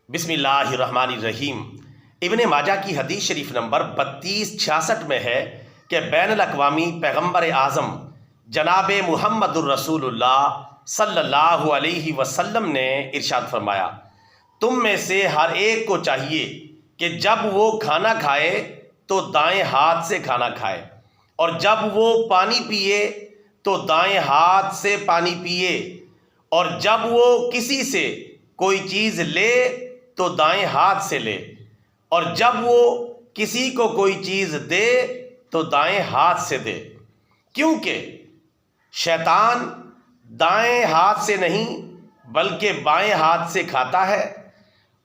بسم اللہ الرحمن الرحیم۔ ابن ماجہ کی حدیث شریف نمبر 3266 میں ہے کہ بین الاقوامی پیغمبر اعظم جناب محمد الرسول اللہ صلی اللہ علیہ وسلم نے ارشاد فرمایا، تم میں سے ہر ایک کو چاہیے کہ جب وہ کھانا کھائے تو دائیں ہاتھ سے کھانا کھائے، اور جب وہ پانی پیے تو دائیں ہاتھ سے پانی پیے، اور جب وہ کسی سے کوئی چیز لے تو دائیں ہاتھ سے لے، اور جب وہ کسی کو کوئی چیز دے تو دائیں ہاتھ سے دے، کیونکہ شیطان دائیں ہاتھ سے نہیں بلکہ بائیں ہاتھ سے کھاتا ہے،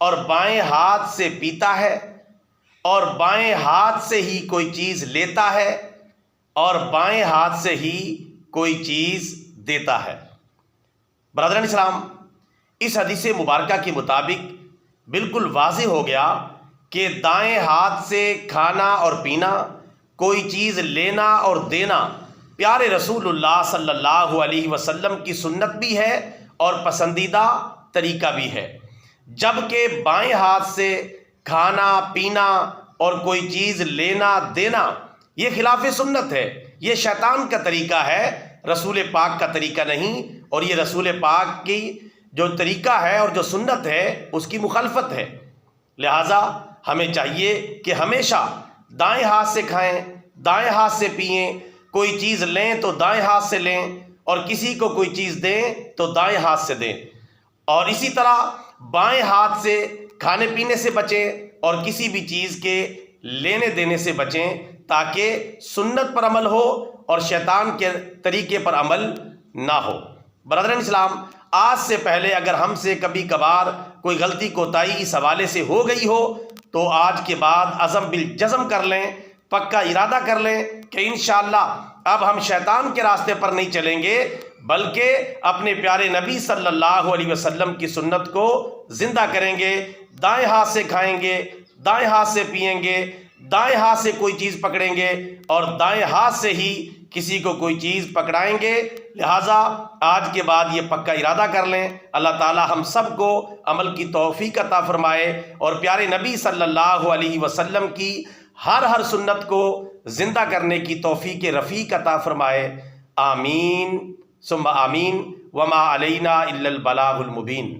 اور بائیں ہاتھ سے پیتا ہے، اور بائیں ہاتھ سے ہی کوئی چیز لیتا ہے، اور بائیں ہاتھ سے ہی کوئی چیز دیتا ہے۔ برادران اسلام، اس حدیث مبارکہ کے مطابق بالکل واضح ہو گیا کہ دائیں ہاتھ سے کھانا اور پینا، کوئی چیز لینا اور دینا پیارے رسول اللہ صلی اللہ علیہ وسلم کی سنت بھی ہے اور پسندیدہ طریقہ بھی ہے، جبکہ بائیں ہاتھ سے کھانا پینا اور کوئی چیز لینا دینا یہ خلاف سنت ہے، یہ شیطان کا طریقہ ہے، رسول پاک کا طریقہ نہیں، اور یہ رسول پاک کی جو طریقہ ہے اور جو سنت ہے اس کی مخالفت ہے۔ لہٰذا ہمیں چاہیے کہ ہمیشہ دائیں ہاتھ سے کھائیں، دائیں ہاتھ سے پئیں، کوئی چیز لیں تو دائیں ہاتھ سے لیں، اور کسی کو کوئی چیز دیں تو دائیں ہاتھ سے دیں، اور اسی طرح بائیں ہاتھ سے کھانے پینے سے بچیں اور کسی بھی چیز کے لینے دینے سے بچیں، تاکہ سنت پر عمل ہو اور شیطان کے طریقے پر عمل نہ ہو۔ برادران اسلام، آج سے پہلے اگر ہم سے کبھی کبھار کوئی غلطی کوتاہی اس حوالے سے ہو گئی ہو تو آج کے بعد عزم بالجزم کر لیں، پکا ارادہ کر لیں کہ انشاءاللہ اب ہم شیطان کے راستے پر نہیں چلیں گے، بلکہ اپنے پیارے نبی صلی اللہ علیہ وسلم کی سنت کو زندہ کریں گے، دائیں ہاتھ سے کھائیں گے، دائیں ہاتھ سے پئیں گے، دائیں ہاتھ سے کوئی چیز پکڑیں گے، اور دائیں ہاتھ سے ہی کسی کو کوئی چیز پکڑائیں گے۔ لہٰذا آج کے بعد یہ پکا ارادہ کر لیں۔ اللہ تعالی ہم سب کو عمل کی توفیق عطا فرمائے، اور پیارے نبی صلی اللہ علیہ وسلم کی ہر سنت کو زندہ کرنے کی توفیق رفیق عطا فرمائے۔ آمین ثم آمین، وما علینا الا البلاغ المبین۔